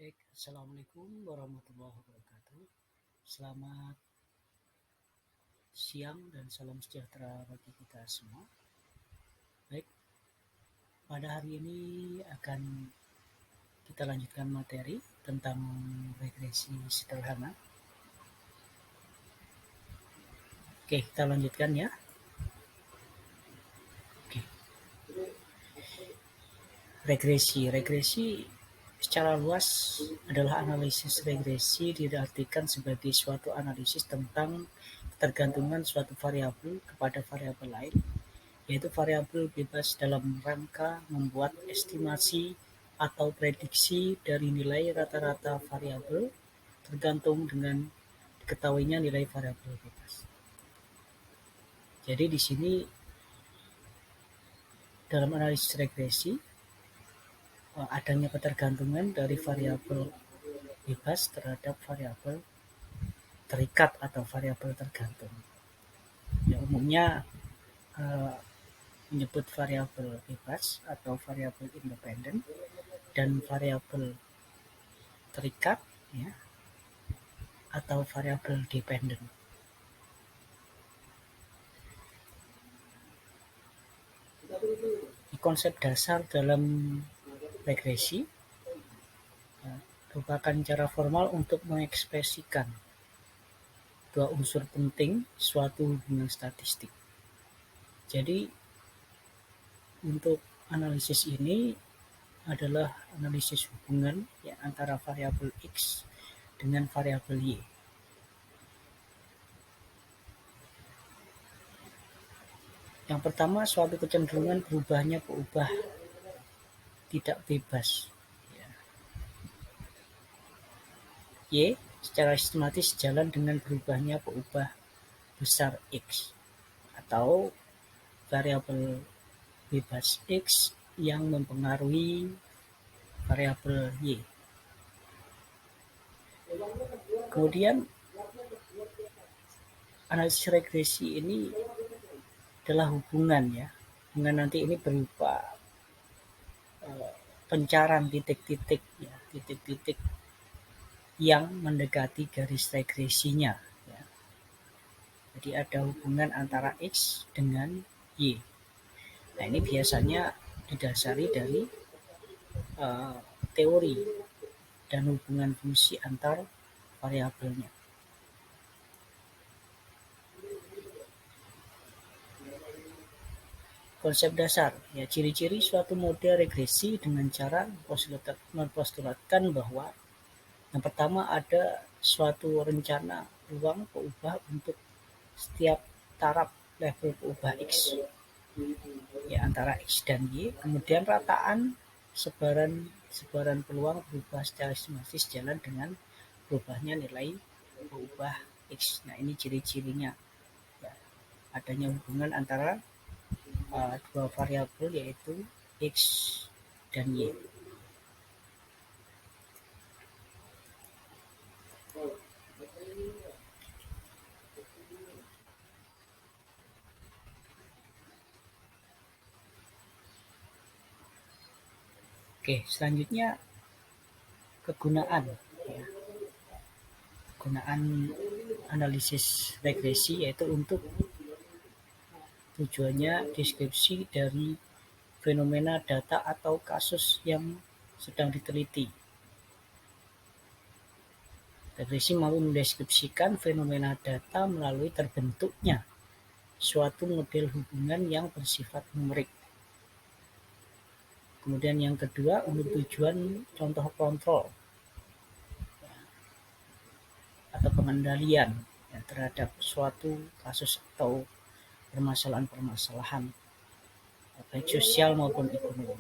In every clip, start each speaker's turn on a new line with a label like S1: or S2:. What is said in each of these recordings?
S1: Baik, Assalamualaikum warahmatullahi wabarakatuh. Selamat siang dan salam sejahtera bagi kita semua. Baik, pada hari ini akan kita lanjutkan materi tentang regresi sederhana. Oke, kita lanjutkan ya. Oke. Regresi secara luas adalah analisis. Regresi diartikan sebagai suatu analisis tentang ketergantungan suatu variabel kepada variabel lain, yaitu variabel bebas dalam rangka membuat estimasi atau prediksi dari nilai rata-rata variabel tergantung dengan diketahuinya nilai variabel bebas. Jadi di sini dalam analisis regresi adanya ketergantungan dari variabel bebas terhadap variabel terikat atau variabel tergantung. Ya, umumnya menyebut variabel bebas atau variabel independen dan variabel terikat ya, atau variabel dependen. Konsep dasar dalam regresi merupakan cara formal untuk mengekspresikan dua unsur penting suatu hubungan statistik. Jadi untuk analisis ini adalah analisis hubungan ya, antara variabel X dengan variabel Y. Yang pertama, suatu kecenderungan berubahnya keubah tidak bebas. Y secara sistematis sejalan dengan berubahnya keubah besar X atau variabel bebas X yang mempengaruhi variabel Y. Kemudian analisis regresi ini adalah hubungan ya. Hubungan nanti ini berupa pencaran titik-titik ya, titik-titik yang mendekati garis regresinya ya. Jadi ada hubungan antara X dengan Y. Nah, ini biasanya didasari dari teori dan hubungan fungsi antar variabelnya. Konsep dasar, ya ciri-ciri suatu model regresi dengan cara mempostulatkan bahwa yang pertama ada suatu rencana ruang keubah untuk setiap taraf level keubah X ya antara X dan Y, kemudian rataan sebaran peluang berubah secara sistematis jalan dengan berubahnya nilai keubah X. Nah, ini ciri-cirinya ya, adanya hubungan antara dua variabel yaitu X dan Y. Oke, selanjutnya kegunaan ya. Kegunaan analisis regresi yaitu untuk tujuannya deskripsi dari fenomena data atau kasus yang sedang diteliti. Regresi mampu mendeskripsikan fenomena data melalui terbentuknya suatu model hubungan yang bersifat numerik. Kemudian yang kedua, untuk tujuan contoh kontrol atau pengendalian ya, terhadap suatu kasus atau permasalahan-permasalahan baik sosial maupun ekonomi.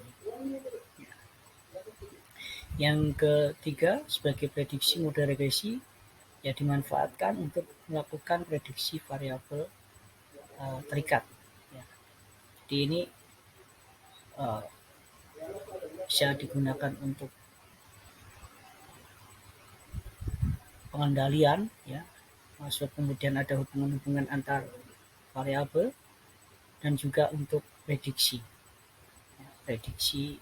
S1: Yang ketiga, sebagai prediksi model regresi ya dimanfaatkan untuk melakukan prediksi variabel terikat. Ya. Jadi ini bisa digunakan untuk pengendalian ya, maksud kemudian ada hubungan-hubungan antar variabel dan juga untuk prediksi ya, prediksi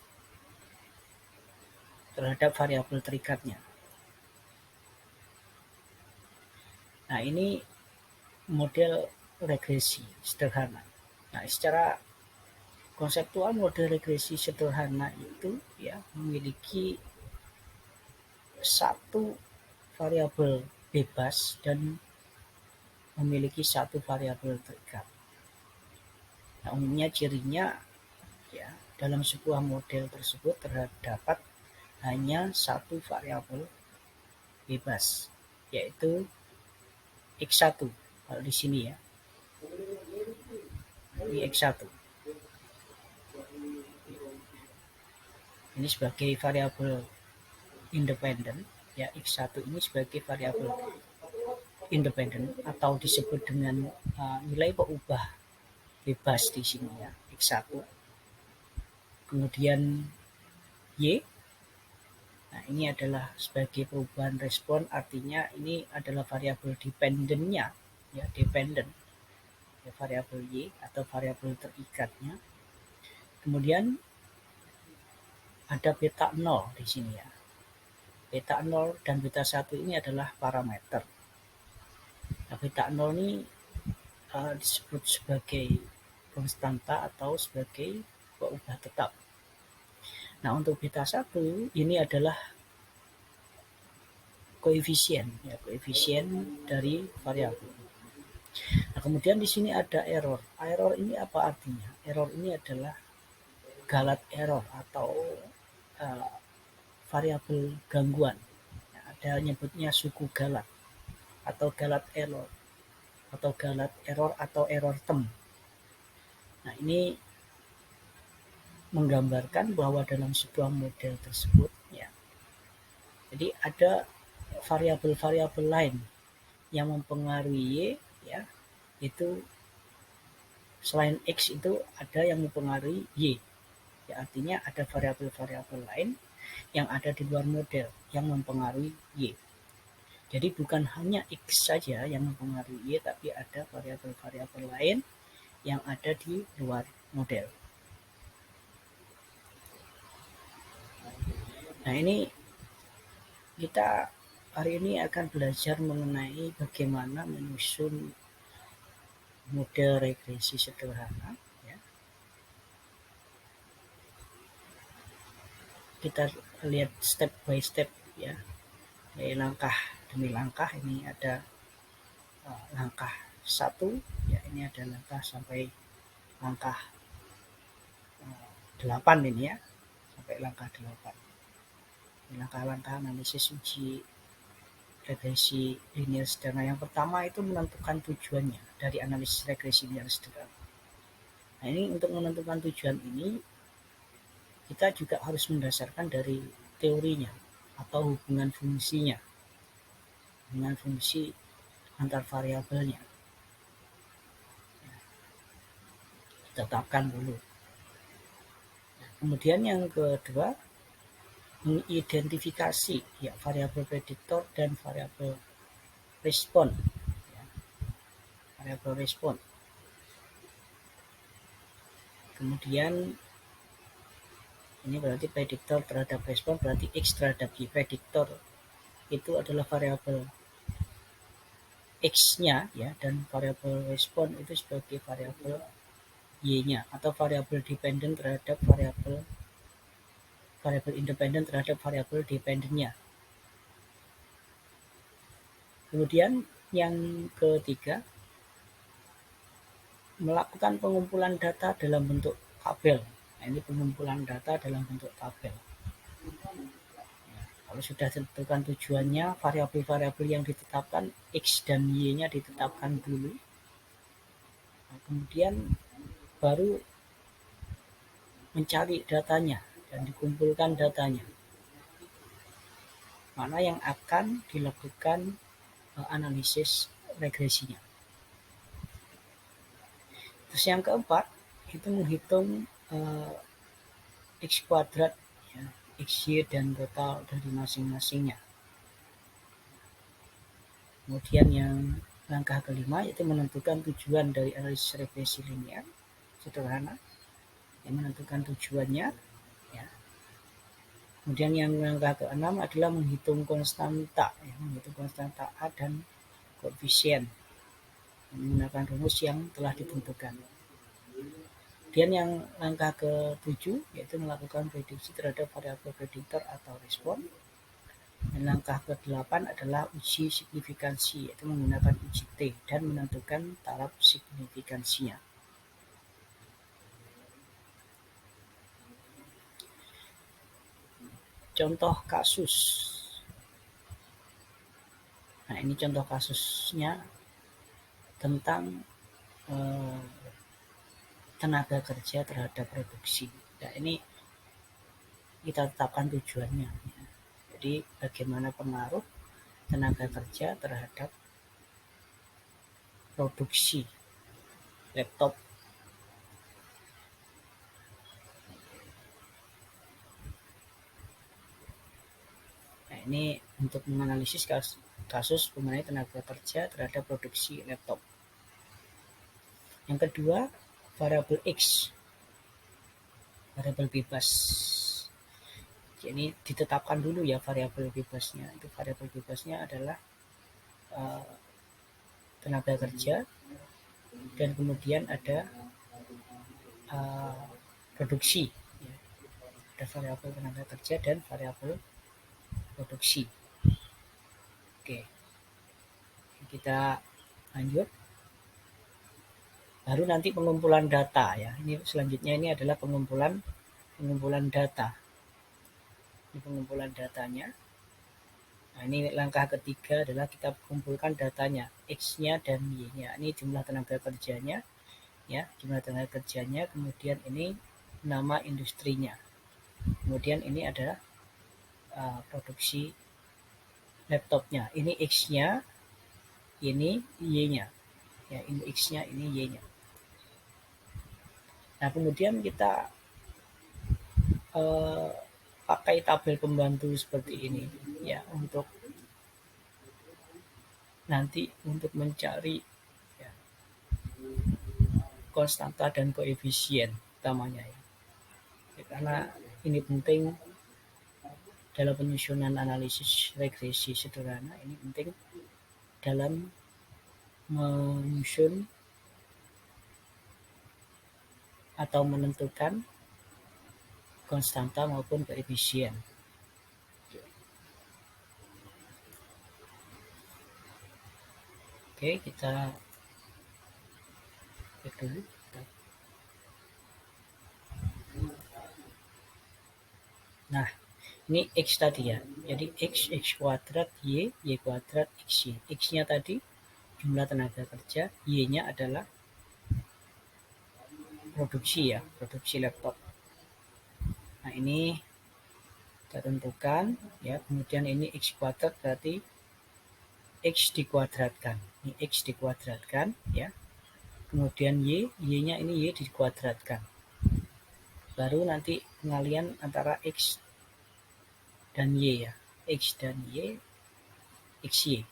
S1: terhadap variabel terikatnya. Nah, ini model regresi sederhana. Nah, secara konseptual model regresi sederhana itu ya memiliki satu variabel bebas dan memiliki satu variabel terikat. Nah, umumnya cirinya ya dalam sebuah model tersebut terdapat hanya satu variabel bebas, yaitu X1. Kalau di sini ya, ini X1. Ini sebagai variabel independen, ya X1 ini sebagai variabel independen atau disebut dengan nilai peubah bebas di sini ya, X1. Kemudian Y. Nah, ini adalah sebagai perubahan respon, artinya ini adalah variabel dependennya, ya, dependen, ya, variabel Y atau variabel terikatnya. Kemudian ada beta 0 di sini ya. Beta 0 dan beta 1 ini adalah parameter. Nah, beta 0 ini disebut sebagai konstanta atau sebagai peubah tetap. Nah, untuk beta 1 ini adalah koefisien, ya, koefisien dari variabel. Nah, kemudian di sini ada error. Error ini apa artinya? Error ini adalah galat error atau variabel gangguan. Nah, ada nyebutnya suku galat atau galat error atau galat error atau error term. Nah, ini menggambarkan bahwa dalam sebuah model tersebut ya, jadi ada variabel-variabel lain yang mempengaruhi Y ya, itu selain X itu ada yang mempengaruhi Y. Ya, artinya ada variabel-variabel lain yang ada di luar model yang mempengaruhi Y. Jadi bukan hanya X saja yang mempengaruhi Y, tapi ada variabel-variabel lain yang ada di luar model. Nah, ini kita hari ini akan belajar mengenai bagaimana menyusun model regresi sederhana. Ya. Kita lihat step by step ya, dari langkah demi langkah. Ini ada langkah 1, ya ini ada langkah sampai langkah 8 ini ya, sampai langkah 8. Langkah-langkah analisis uji regresi linear sederhana. Yang pertama itu menentukan tujuannya dari analisis regresi linear sederhana. Nah, ini untuk menentukan tujuan ini kita juga harus mendasarkan dari teorinya atau hubungan fungsinya, hubungan fungsi antar variabelnya. Tetapkan dulu. Kemudian yang kedua, mengidentifikasi ya variabel prediktor dan variabel respon. Ya, variabel respon. Kemudian ini berarti prediktor terhadap respon, berarti X terhadap Y. Prediktor itu adalah variabel X-nya ya, dan variabel respon itu sebagai variabel Y-nya atau variabel dependen terhadap variabel independen terhadap variabel dependennya. Kemudian yang ketiga, melakukan pengumpulan data dalam bentuk tabel. Nah, ini pengumpulan data dalam bentuk tabel. Ya, kalau sudah ditentukan tujuannya, variabel-variabel yang ditetapkan X dan Y-nya ditetapkan dulu. Nah, kemudian baru mencari datanya dan dikumpulkan datanya. Mana yang akan dilakukan analisis regresinya. Terus yang keempat itu menghitung X kuadrat, ya, XY dan total dari masing-masingnya. Kemudian yang langkah kelima yaitu menentukan tujuan dari analisis regresi linear sederhana, yang menentukan tujuannya ya. Kemudian yang langkah ke-6 adalah menghitung konstanta, ya, menghitung konstanta A dan koefisien menggunakan rumus yang telah ditentukan. Kemudian yang langkah ke-7 yaitu melakukan prediksi terhadap variabel prediktor atau respon. Dan langkah ke-8 adalah uji signifikansi, yaitu menggunakan uji T dan menentukan taraf signifikansinya. Contoh kasus. Nah, ini contoh kasusnya tentang tenaga kerja terhadap produksi. Nah, ini kita tetapkan tujuannya. Jadi, bagaimana pengaruh tenaga kerja terhadap produksi laptop. Nah, ini untuk menganalisis kasus mengenai tenaga kerja terhadap produksi laptop. Yang kedua, variabel X, variabel bebas. Jadi ditetapkan dulu ya variabel bebasnya. Itu variabel bebasnya adalah tenaga kerja, dan kemudian ada produksi. Ya. Ada variabel tenaga kerja dan variabel produksi. Oke, kita lanjut. Baru nanti pengumpulan data ya. Ini selanjutnya ini adalah pengumpulan data. Ini pengumpulan datanya. Nah, ini langkah ketiga adalah kita kumpulkan datanya, X-nya dan Y-nya. Ini jumlah tenaga kerjanya, ya, jumlah tenaga kerjanya. Kemudian ini nama industrinya. Kemudian ini adalah produksi laptopnya. Ini X-nya, ini Y-nya. Ya, ini X-nya, ini Y-nya. Nah, kemudian kita pakai tabel pembantu seperti ini ya untuk nanti untuk mencari ya, konstanta dan koefisien utamanya ya. Karena ini penting dalam penyusunan analisis regresi sederhana, ini penting dalam menyusun atau menentukan konstanta maupun koefisien. Oke, kita cek dulu. Nah, ini X tadi ya. Jadi X kuadrat, Y kuadrat, XY. X-nya tadi jumlah tenaga kerja, Y-nya adalah produksi ya, produksi laptop. Nah, ini kita tentukan ya. Kemudian ini X kuadrat berarti X dikuadratkan. Ini X dikuadratkan ya. Kemudian Y-nya ini Y dikuadratkan. Baru nanti pengalian antara X dan Y ya. X dan Y, XY.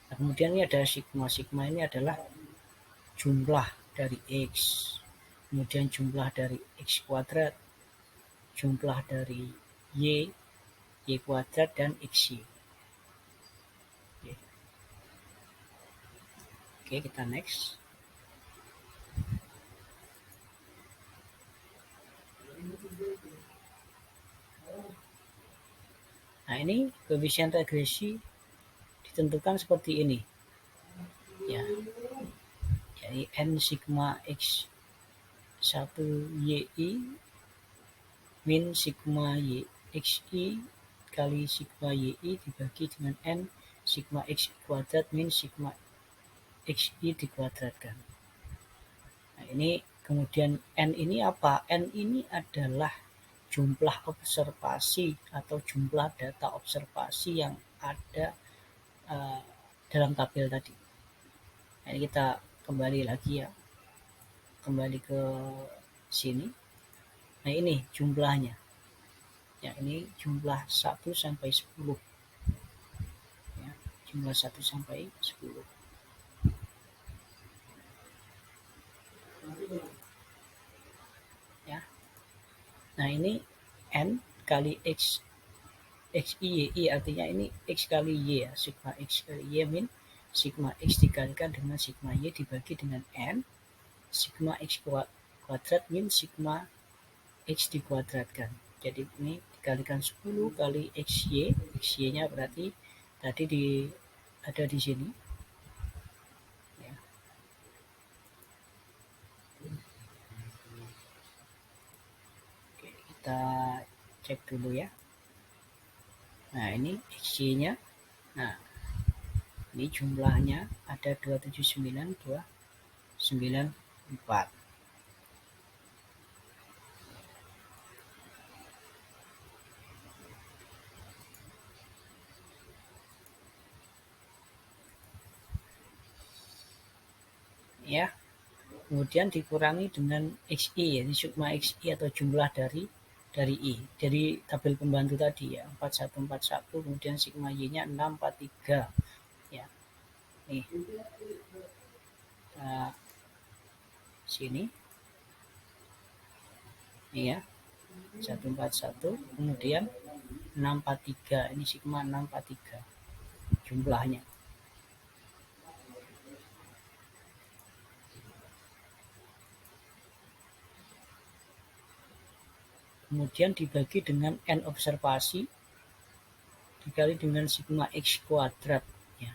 S1: Nah, kemudian ini ada sigma. Sigma ini adalah jumlah dari X. Kemudian jumlah dari X kuadrat. Jumlah dari Y kuadrat dan XY. Oke, kita next. Nah, ini koefisien regresi ditentukan seperti ini. Ya. Jadi N sigma X 1 YI min sigma Y XI kali sigma YI dibagi dengan N sigma X kuadrat min sigma XI dikuadratkan. Nah, ini kemudian N ini apa? N ini adalah jumlah observasi atau jumlah data observasi yang ada dalam tabel tadi. Nah, ini kita kembali lagi ya. Kembali ke sini. Nah, ini jumlahnya. Ya, ini jumlah 1 sampai 10. Ya, jumlah 1 sampai 10. Ya. Nah, ini N kali X I Y I, artinya ini X kali Y ya, sigma X kali Y min sigma X dikalikan dengan sigma Y dibagi dengan N, sigma X kuadrat min sigma X dikuadratkan. Jadi ini dikalikan 10 kali XY nya berarti tadi ada di sini. Ya. Oke, kita cek dulu ya. Nah, ini XY-nya. Nah, ini jumlahnya ada 279, 294. Ya, kemudian dikurangi dengan XI, yaitu sigma XI atau jumlah dari I. Dari tabel pembantu tadi ya, 4141, kemudian sigma Y-nya 643. Ya, nih. Nah, sini. Nih ya, 141, kemudian 643. Ini sigma 643 jumlahnya. Kemudian dibagi dengan N observasi dikali dengan sigma X kuadrat ya.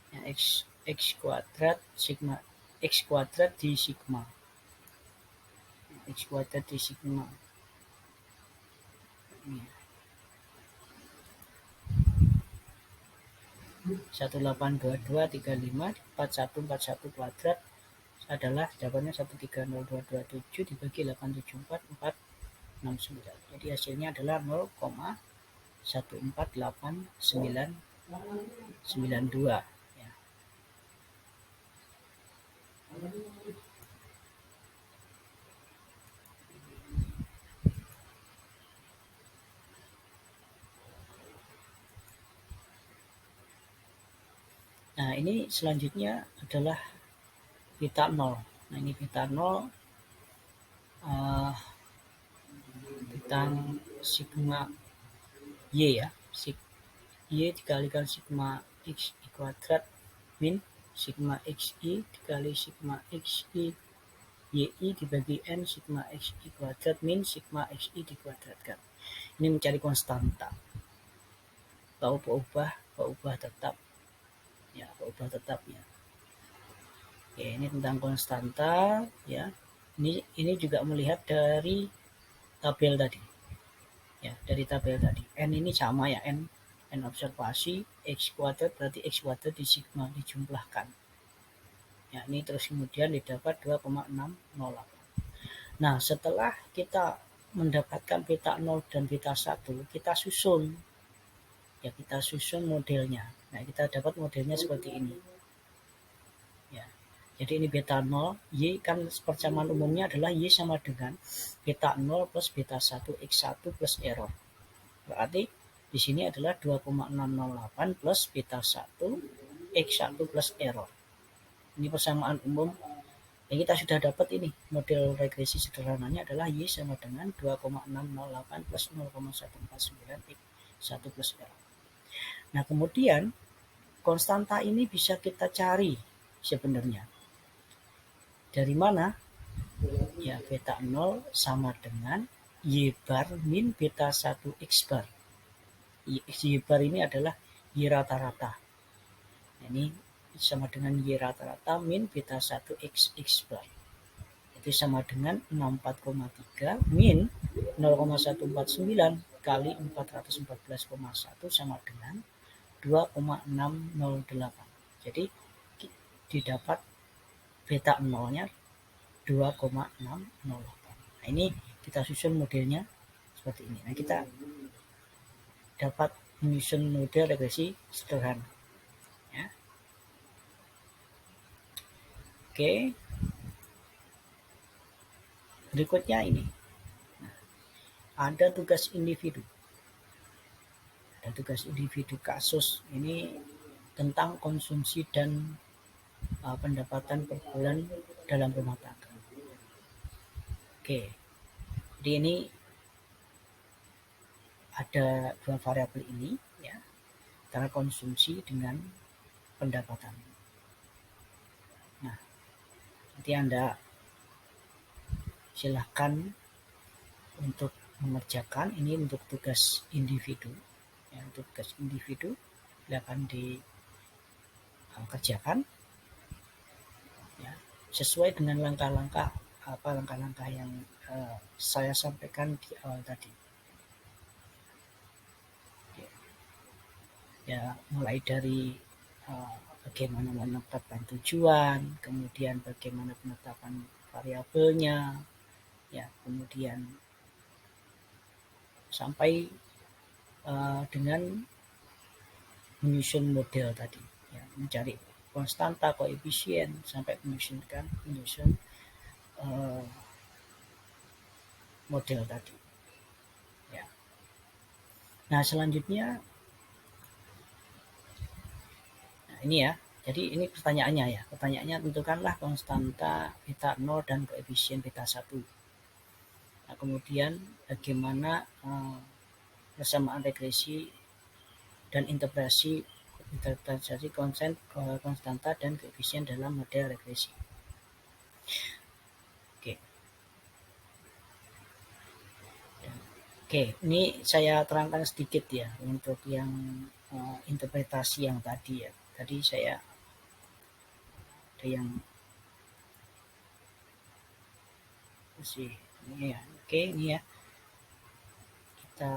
S1: Ya, X kuadrat sigma X kuadrat di sigma. X kuadrat di sigma. Ya. 182235 4141 kuadrat adalah jawabannya 1302227 dibagi 874,469. Jadi hasilnya adalah 0,14892 ya. Nah, ini selanjutnya adalah beta 0. Nah, ini beta 0 tentang sigma Y ya. Y dikalikan sigma X I kuadrat min sigma XI dikali sigma XI YI dibagi N sigma XI kuadrat min sigma XI dikuadratkan. Ini mencari konstanta. Paubah tetap. Ya, paubah tetap ya. Oke, ini tentang konstanta ya. Ini juga melihat dari tabel tadi. Ya, dari tabel tadi. N ini sama ya, N observasi, X kuadrat berarti X kuadrat di sigma dijumlahkan. Ya, ini terus kemudian didapat 2,608. Nah, setelah kita mendapatkan beta 0 dan beta 1, kita susun. Ya, kita susun modelnya. Nah, kita dapat modelnya seperti ini. Ya. Jadi ini beta 0, Y kan persamaan umumnya adalah Y sama dengan beta 0 plus beta 1 X1 plus error. Berarti di sini adalah 2,608 plus beta 1 X1 plus error. Ini persamaan umum. Yang kita sudah dapat ini. Model regresi sederhananya adalah Y sama dengan 2,608 plus 0,149 X1 plus error. Nah, kemudian konstanta ini bisa kita cari sebenarnya. Dari mana? Ya, beta 0 sama dengan Y bar min beta 1 X bar. Y bar ini adalah Y rata-rata. Ini sama dengan Y rata-rata min beta 1 X bar. Itu sama dengan 64,3 min 0,149 kali 414,1 sama dengan 2,608. Jadi didapat beta 0-nya 2,608. Nah, ini kita susun modelnya seperti ini. Nah, kita dapat menyusun model regresi sederhana. Ya. Oke. Berikutnya ini. Nah, ada tugas individu. Ada tugas individu kasus. Ini tentang konsumsi dan pendapatan per bulan dalam rumah tangga. Oke. Jadi ini ada dua variabel ini ya, antara konsumsi dengan pendapatan. Nah, nanti Anda silahkan untuk mengerjakan ini untuk tugas individu ya, untuk tugas individu silakan dikerjakan ya, sesuai dengan langkah-langkah yang saya sampaikan di awal tadi ya, mulai dari bagaimana menetapkan tujuan, kemudian bagaimana penetapan variabelnya ya, kemudian sampai dengan menyusun model tadi ya, mencari konstanta, koefisien sampai menyusun model tadi ya. Nah selanjutnya, nah ini ya, jadi ini pertanyaannya tentukanlah konstanta beta 0 dan koefisien beta 1. Nah kemudian bagaimana persamaan regresi dan interpretasi konstanta dan koefisien dalam model regresi. Oke, ini saya terangkan sedikit ya untuk yang interpretasi yang tadi ya. Tadi saya ada yang ini ya. Oke, ini ya. Kita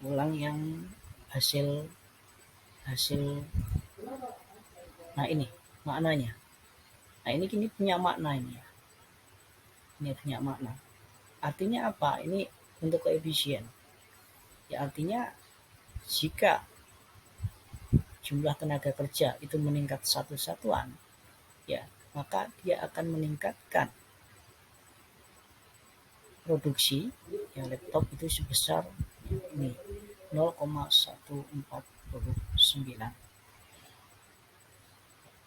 S1: ulang yang hasil. Nah, ini maknanya. Nah, ini punya makna ini ya. Ini punya makna. Artinya apa? Ini untuk koefisien. Ya artinya jika jumlah tenaga kerja itu meningkat satu satuan, ya maka dia akan meningkatkan produksi ya laptop itu sebesar ini 0,149.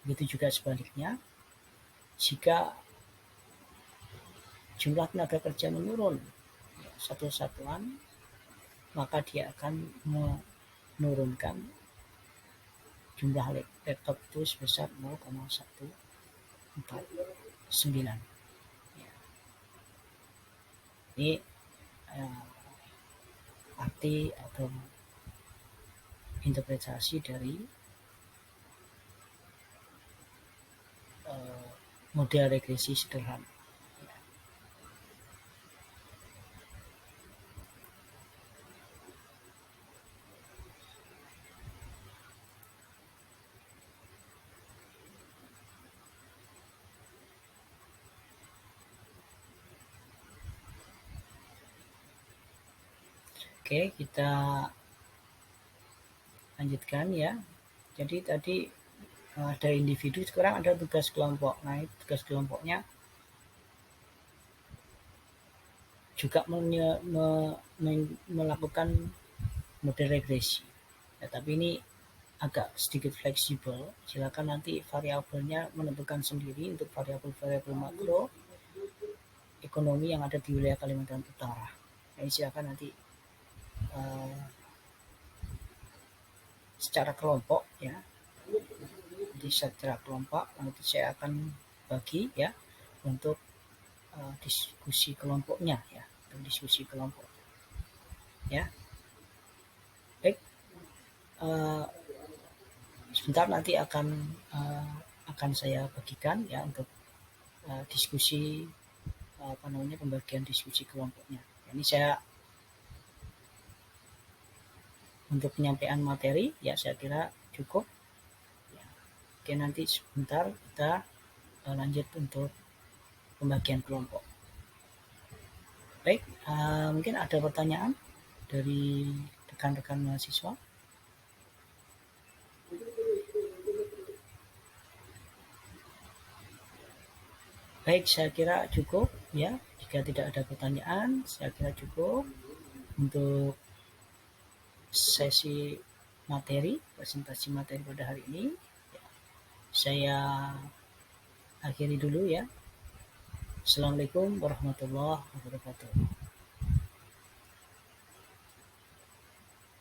S1: Begitu juga sebaliknya, jika jumlah tenaga kerja menurun ya, satu satuan, maka dia akan menurunkan jumlah laptop itu sebesar 0,149. Ya. Ini arti atau interpretasi dari model regresi sederhana. Oke, kita lanjutkan ya. Jadi tadi ada individu, sekarang ada tugas kelompok. Nah, tugas kelompoknya juga melakukan model regresi. Ya, tapi ini agak sedikit fleksibel. Silakan nanti variabelnya menentukan sendiri untuk variabel-variabel makro ekonomi yang ada di wilayah Kalimantan Utara. Nah, ini silakan nanti secara kelompok ya. Jadi secara kelompok nanti saya akan bagi ya untuk diskusi kelompoknya ya, untuk diskusi kelompok ya. Baik, sebentar nanti akan saya bagikan ya untuk diskusi pembagian diskusi kelompoknya. Ini saya untuk penyampaian materi ya saya kira cukup. Ya. Oke, nanti sebentar kita lanjut untuk pembagian kelompok. Baik, mungkin ada pertanyaan dari rekan-rekan mahasiswa. Baik, saya kira cukup ya. Jika tidak ada pertanyaan, saya kira cukup untuk sesi materi, presentasi materi pada hari ini. Ya, saya akhiri dulu ya. Assalamualaikum warahmatullahi wabarakatuh.